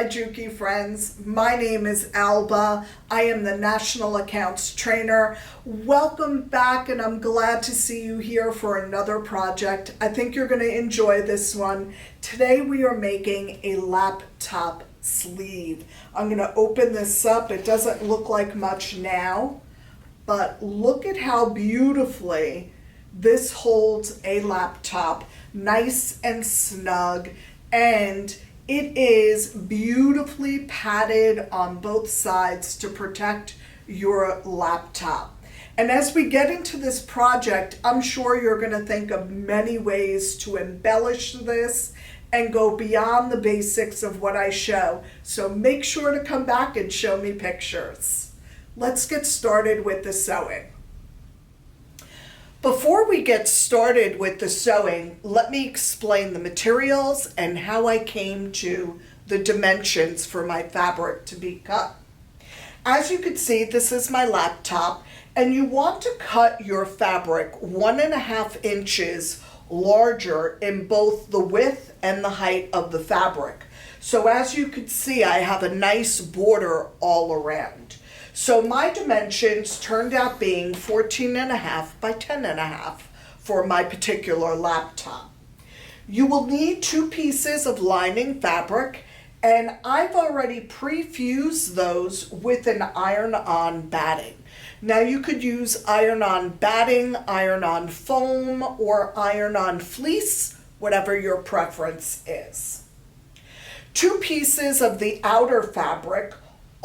my Juki friends. My name is Alba. I am the National Accounts Trainer. Welcome back, and I'm glad to see you here for another project. I think you're going to enjoy this one. Today we are making a laptop sleeve. I'm going to open this up. It doesn't look like much now, but look at how beautifully this holds a laptop, nice and snug, and it is beautifully padded on both sides to protect your laptop. And as we get into this project, I'm sure you're going to think of many ways to embellish this and go beyond the basics of what I show. So make sure to come back and show me pictures. Let's get started with the sewing. Before we get started with the sewing, let me explain the materials and how I came to the dimensions for my fabric to be cut. As you can see, this is my laptop, and you want to cut your fabric 1.5 inches larger in both the width and the height of the fabric. So as you can see, I have a nice border all around. So my dimensions turned out being 14.5 by 10.5 for my particular laptop. You will need 2 pieces of lining fabric, and I've already pre-fused those with an iron-on batting. Now you could use iron-on batting, iron-on foam, or iron-on fleece, whatever your preference is. 2 pieces of the outer fabric,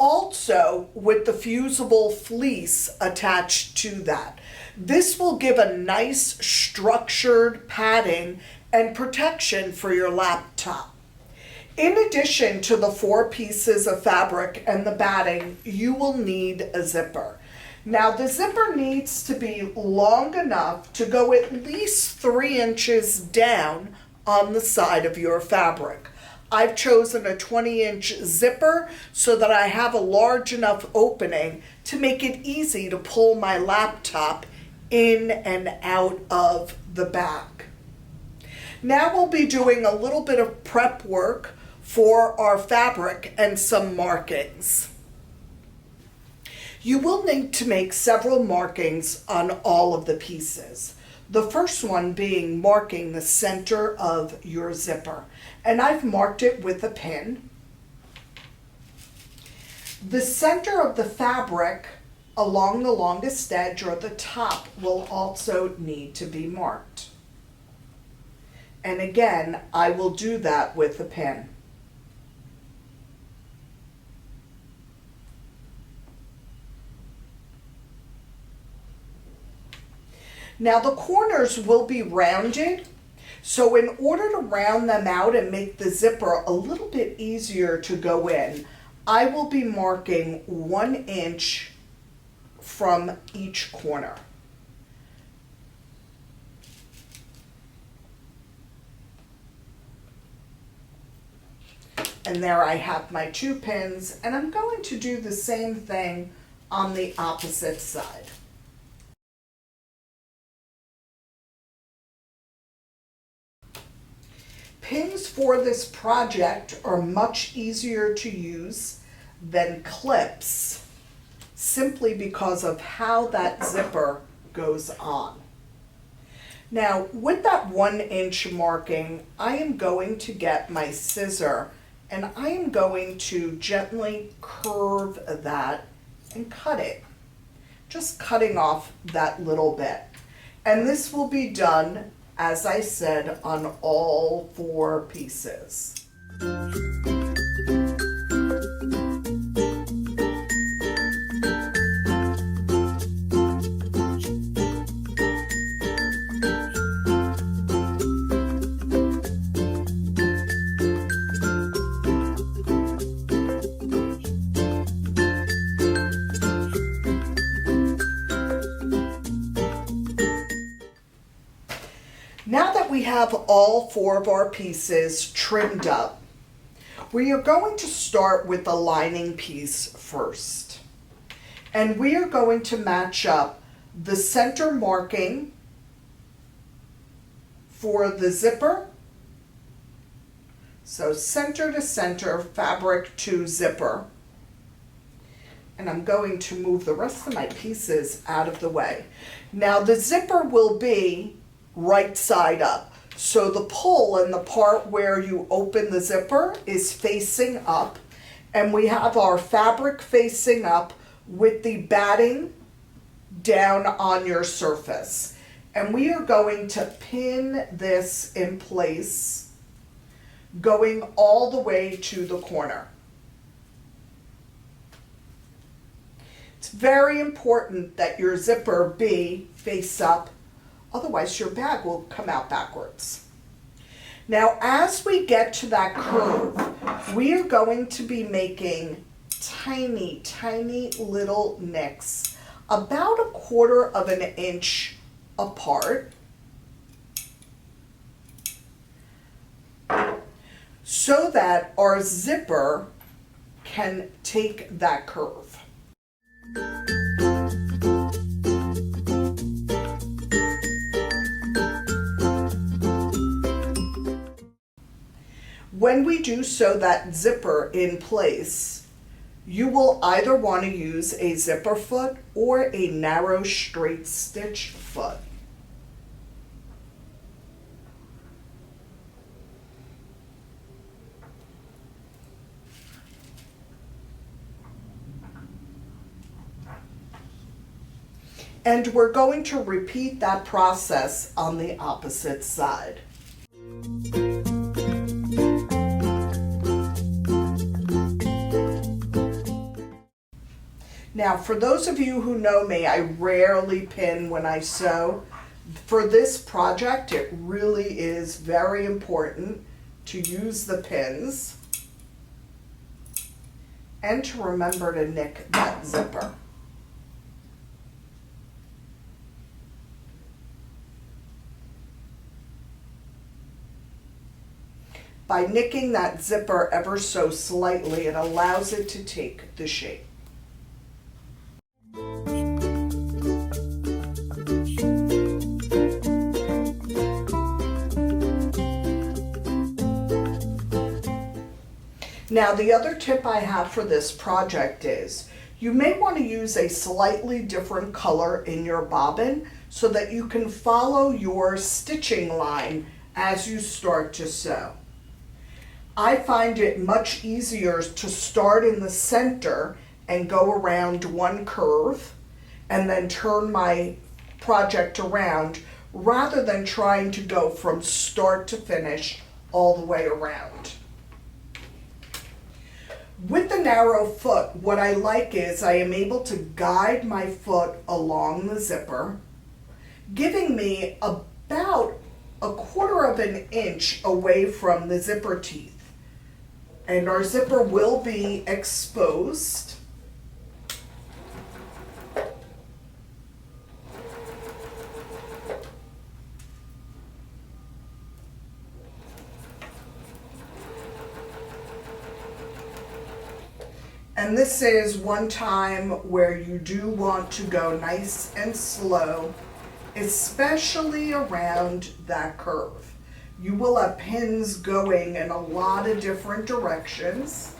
also with the fusible fleece attached to that. This will give a nice structured padding and protection for your laptop. In addition to the 4 pieces of fabric and the batting, you will need a zipper. Now the zipper needs to be long enough to go at least 3 inches down on the side of your fabric. I've chosen a 20-inch zipper so that I have a large enough opening to make it easy to pull my laptop in and out of the back. Now we'll be doing a little bit of prep work for our fabric and some markings. You will need to make several markings on all of the pieces. The first one being marking the center of your zipper. And I've marked it with a pin. The center of the fabric along the longest edge or the top will also need to be marked. And again, I will do that with a pin. Now the corners will be rounded, so in order to round them out and make the zipper a little bit easier to go in, I will be marking 1 inch from each corner. And there I have my 2 pins, and I'm going to do the same thing on the opposite side. Pins for this project are much easier to use than clips, simply because of how that zipper goes on. Now, with that 1 inch marking, I am going to get my scissor and I am going to gently curve that and cut it, just cutting off that little bit. And this will be done, as I said, on all 4 pieces. Now that we have all 4 of our pieces trimmed up, we are going to start with the lining piece first. And we are going to match up the center marking for the zipper So center to center, fabric to zipper. And I'm going to move the rest of my pieces out of the way. Now the zipper will be right side up. So the pull and the part where you open the zipper is facing up. And we have our fabric facing up with the batting down on your surface. And we are going to pin this in place, going all the way to the corner. It's very important that your zipper be face up, otherwise your bag will come out backwards. Now, as we get to that curve, we are going to be making tiny, tiny little nicks, about 1/4 of an inch apart, so that our zipper can take that curve. When we do sew that zipper in place, you will either want to use a zipper foot or a narrow straight stitch foot. And we're going to repeat that process on the opposite side. Now, for those of you who know me, I rarely pin when I sew. For this project, it really is very important to use the pins and to remember to nick that zipper. By nicking that zipper ever so slightly, it allows it to take the shape. Now, the other tip I have for this project is you may want to use a slightly different color in your bobbin so that you can follow your stitching line as you start to sew. I find it much easier to start in the center and go around one curve and then turn my project around rather than trying to go from start to finish all the way around. With the narrow foot, what I like is I am able to guide my foot along the zipper, giving me about 1/4 of an inch away from the zipper teeth. And our zipper will be exposed. And this is one time where you do want to go nice and slow, especially around that curve. You will have pins going in a lot of different directions.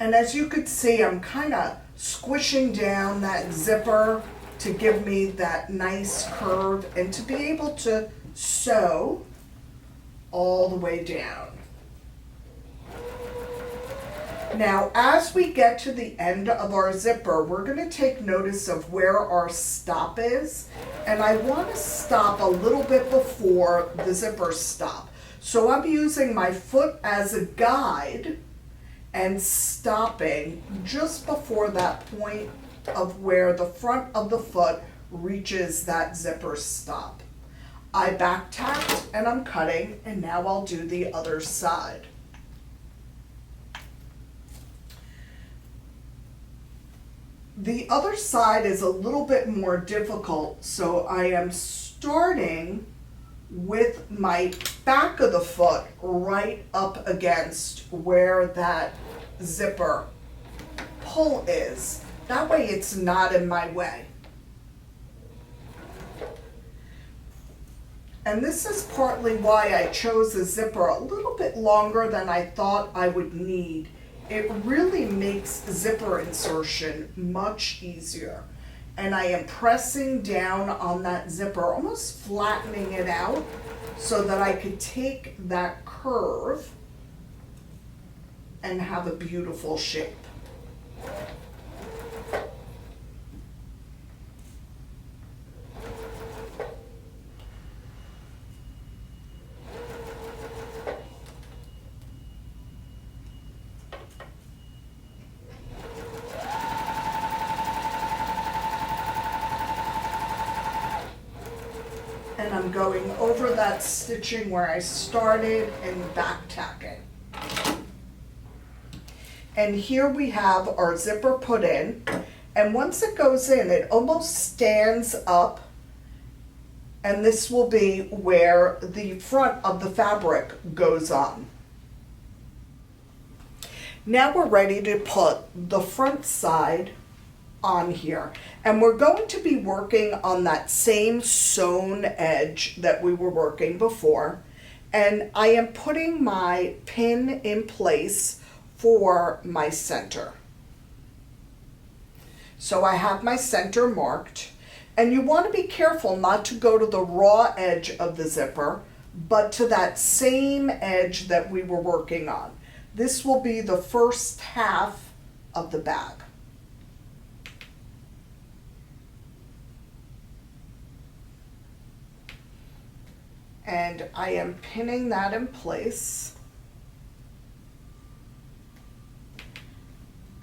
And as you could see, I'm kind of squishing down that zipper to give me that nice curve and to be able to sew all the way down. Now, as we get to the end of our zipper, we're going to take notice of where our stop is, and I want to stop a little bit before the zipper stop. So I'm using my foot as a guide and stopping just before that point of where the front of the foot reaches that zipper stop. I back tacked and I'm cutting, and now I'll do the other side. The other side is a little bit more difficult, so I am starting with my back of the foot right up against where that zipper pull is. That way it's not in my way. And this is partly why I chose a zipper a little bit longer than I thought I would need. It really makes zipper insertion much easier. And I am pressing down on that zipper, almost flattening it out so that I could take that curve and have a beautiful shape. And I'm going over that stitching where I started and back tacking. And here we have our zipper put in, and once it goes in, it almost stands up, and this will be where the front of the fabric goes on. Now we're ready to put the front side on here, and we're going to be working on that same sewn edge that we were working before, and I am putting my pin in place for my center. So I have my center marked, and you want to be careful not to go to the raw edge of the zipper, but to that same edge that we were working on. This will be the first half of the bag. And I am pinning that in place.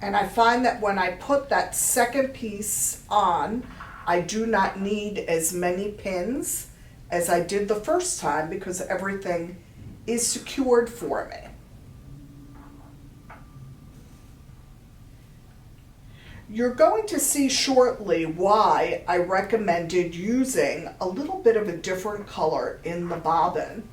And I find that when I put that second piece on, I do not need as many pins as I did the first time because everything is secured for me. You're going to see shortly why I recommended using a little bit of a different color in the bobbin.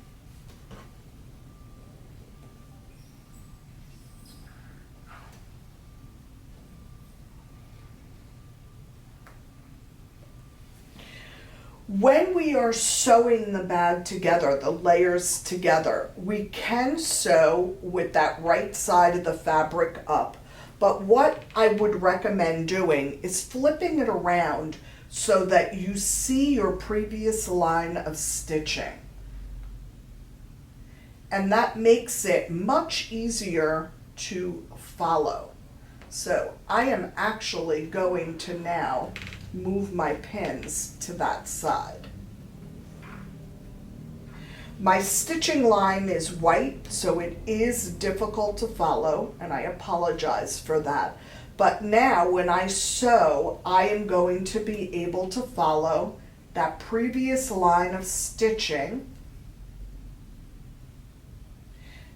When we are sewing the bag together, the layers together, we can sew with that right side of the fabric up. But what I would recommend doing is flipping it around so that you see your previous line of stitching. And that makes it much easier to follow. So I am actually going to now move my pins to that side. My stitching line is white, so it is difficult to follow, and I apologize for that. But now when I sew, I am going to be able to follow that previous line of stitching,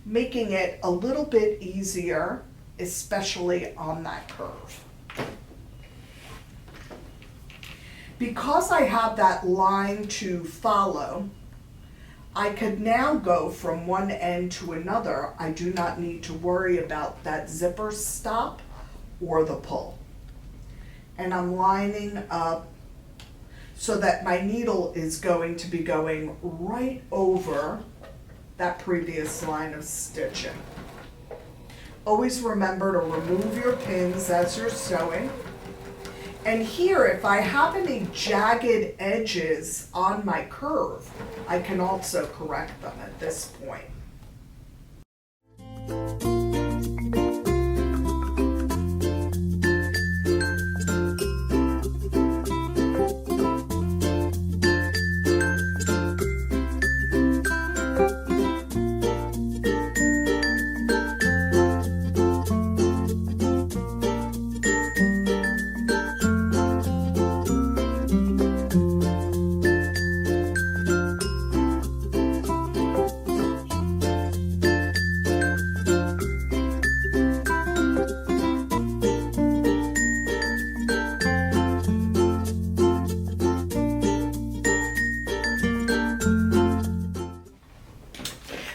making it a little bit easier, especially on that curve. Because I have that line to follow, I could now go from one end to another. I do not need to worry about that zipper stop or the pull. And I'm lining up so that my needle is going to be going right over that previous line of stitching. Always remember to remove your pins as you're sewing. And here, if I have any jagged edges on my curve, I can also correct them at this point.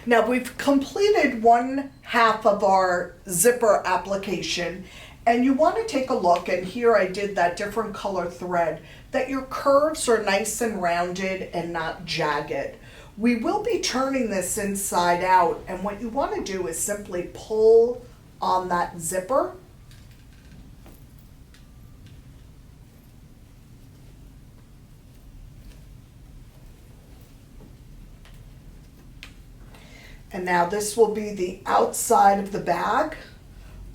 Now we've completed one half of our zipper application, and you want to take a look, and here I did that different color thread, that your curves are nice and rounded and not jagged. We will be turning this inside out, and what you want to do is simply pull on that zipper. And now this will be the outside of the bag,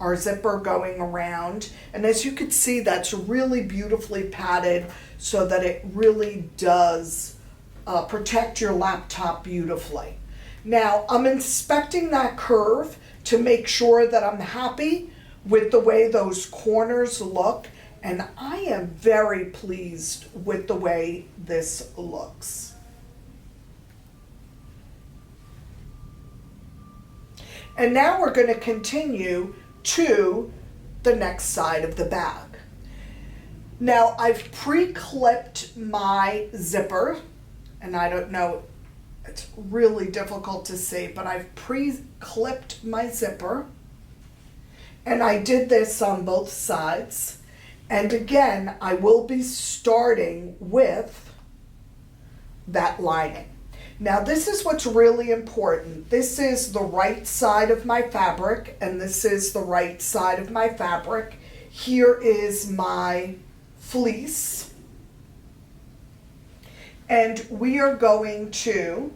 our zipper going around. And as you can see, that's really beautifully padded so that it really does protect your laptop beautifully. Now I'm inspecting that curve to make sure that I'm happy with the way those corners look, and I am very pleased with the way this looks. And now we're going to continue to the next side of the bag. Now I've pre-clipped my zipper, and I don't know, it's really difficult to see, but I've pre-clipped my zipper, and I did this on both sides. And again, I will be starting with that lining. Now this is what's really important. This is the right side of my fabric, and this is the right side of my fabric. Here is my fleece. And we are going to,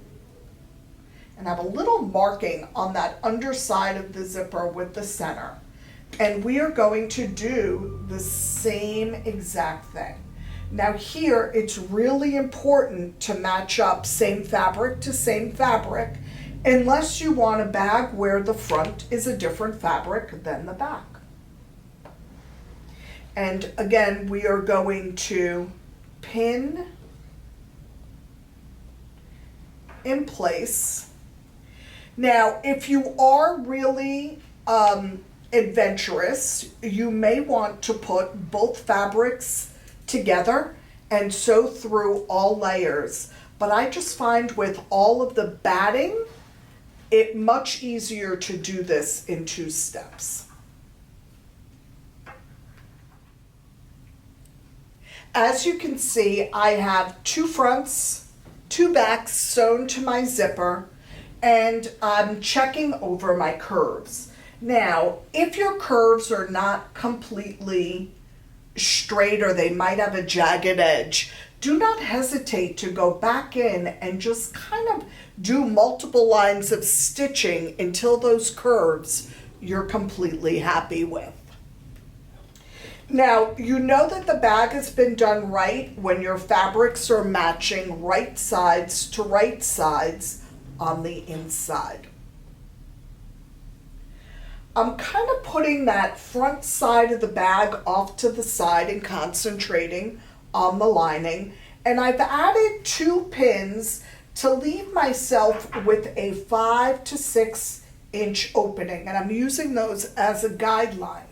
and I have a little marking on that underside of the zipper with the center. And we are going to do the same exact thing. Now here, it's really important to match up same fabric to same fabric, unless you want a bag where the front is a different fabric than the back. And again, we are going to pin in place. Now, if you are really adventurous, you may want to put both fabrics together and sew through all layers, but I just find with all of the batting, it much easier to do this in 2 steps. As you can see, I have 2 fronts, 2 backs sewn to my zipper, and I'm checking over my curves. Now, if your curves are not completely straight or they might have a jagged edge, do not hesitate to go back in and just kind of do multiple lines of stitching until those curves you're completely happy with. Now, you know that the bag has been done right when your fabrics are matching right sides to right sides on the inside. I'm kind of putting that front side of the bag off to the side and concentrating on the lining. And I've added 2 pins to leave myself with a 5 to 6 inch opening. And I'm using those as a guideline.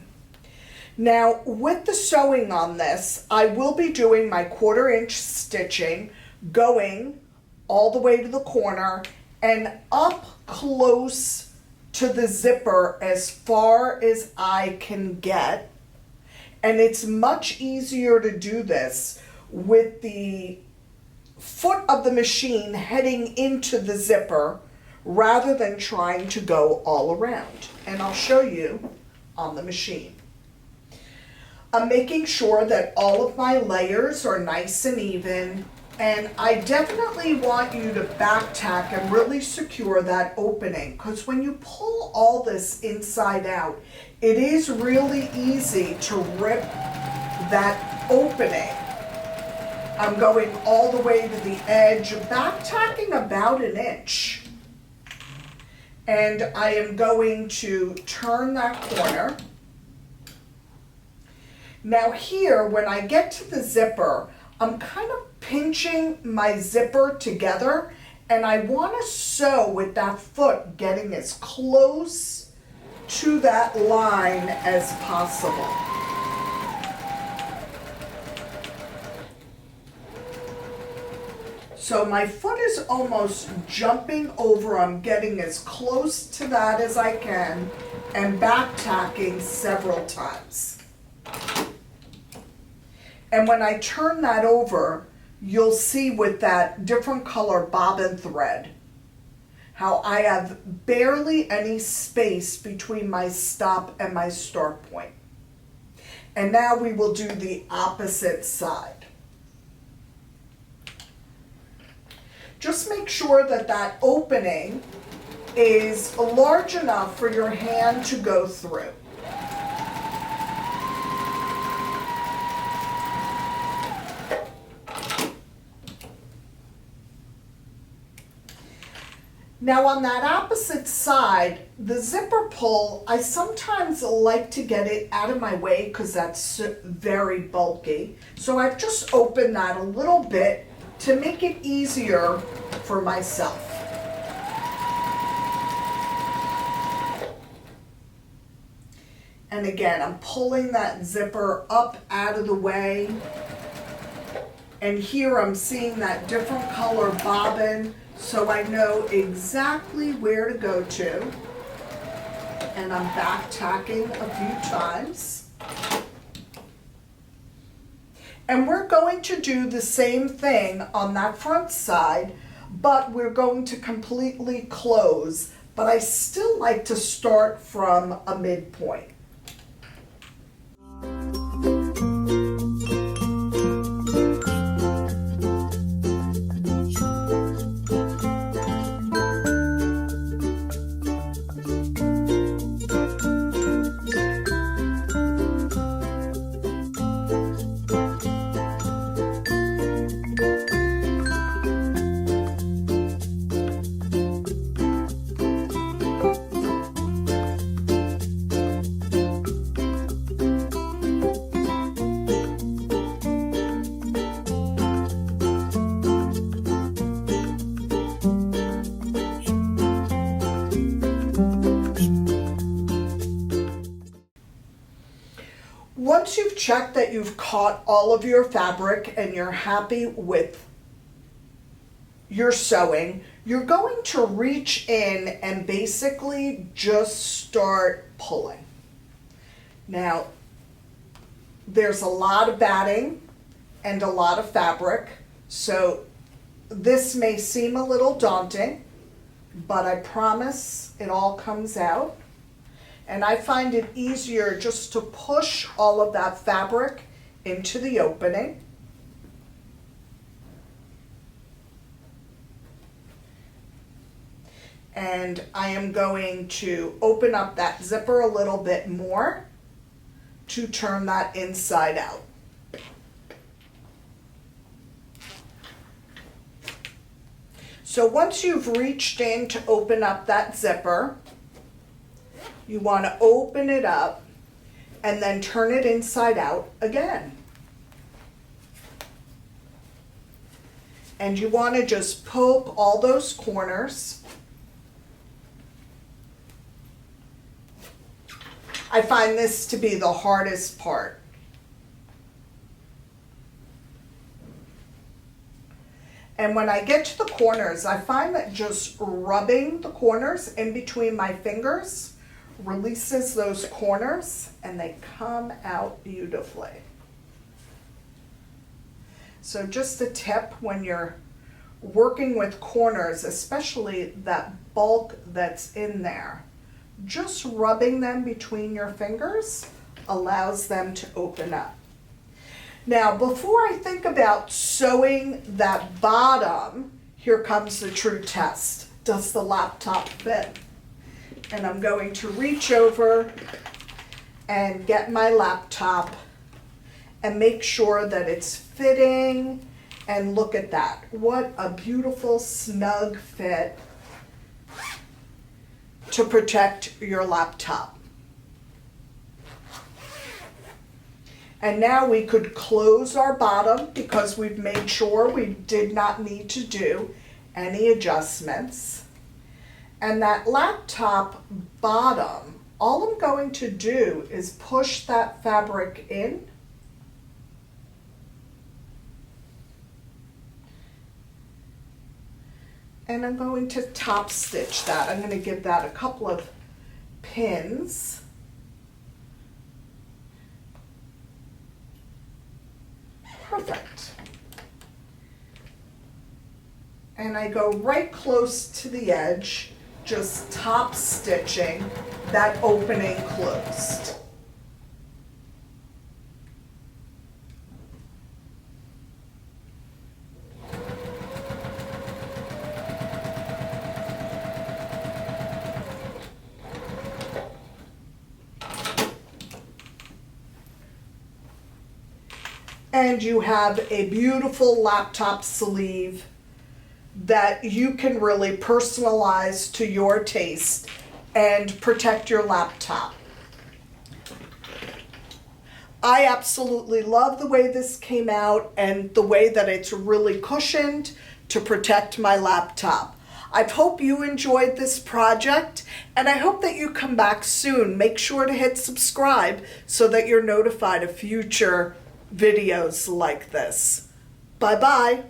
Now, with the sewing on this, I will be doing my 1/4 inch stitching, going all the way to the corner and up close to the zipper as far as I can get. And it's much easier to do this with the foot of the machine heading into the zipper rather than trying to go all around. And I'll show you on the machine. I'm making sure that all of my layers are nice and even, and I definitely want you to back tack and really secure that opening, because when you pull all this inside out, it is really easy to rip that opening. I'm going all the way to the edge, back tacking about 1 inch. And I am going to turn that corner. Now here, when I get to the zipper, I'm kind of pinching my zipper together, and I want to sew with that foot getting as close to that line as possible. So my foot is almost jumping over. I'm getting as close to that as I can and back tacking several times. And when I turn that over, you'll see with that different color bobbin thread how I have barely any space between my stop and my start point. And now we will do the opposite side. Just make sure that that opening is large enough for your hand to go through. Now on that opposite side, the zipper pull, I sometimes like to get it out of my way because that's very bulky. So I've just opened that a little bit to make it easier for myself. And again, I'm pulling that zipper up out of the way. And here I'm seeing that different color bobbin, so I know exactly where to go to. And I'm back tacking a few times. And we're going to do the same thing on that front side, but we're going to completely close. But I still like to start from a midpoint. Once you've checked that you've caught all of your fabric and you're happy with your sewing, you're going to reach in and basically just start pulling. Now, there's a lot of batting and a lot of fabric, so this may seem a little daunting, but I promise it all comes out. And I find it easier just to push all of that fabric into the opening. And I am going to open up that zipper a little bit more to turn that inside out. So once you've reached in to open up that zipper, you want to open it up and then turn it inside out again. And you want to just poke all those corners. I find this to be the hardest part. And when I get to the corners, I find that just rubbing the corners in between my fingers releases those corners and they come out beautifully. So just a tip when you're working with corners, especially that bulk that's in there, just rubbing them between your fingers allows them to open up. Now, before I think about sewing that bottom, here comes the true test. Does the laptop fit? And I'm going to reach over and get my laptop and make sure that it's fitting. And look at that. What a beautiful snug fit to protect your laptop. And now we could close our bottom because we've made sure we did not need to do any adjustments. And that laptop bottom, all I'm going to do is push that fabric in. And I'm going to top stitch that. I'm going to give that a couple of pins. Perfect. And I go right close to the edge, just top stitching that opening closed. And you have a beautiful laptop sleeve that you can really personalize to your taste and protect your laptop. I absolutely love the way this came out and the way that it's really cushioned to protect my laptop. I hope you enjoyed this project, and I hope that you come back soon. Make sure to hit subscribe so that you're notified of future videos like this. Bye-bye.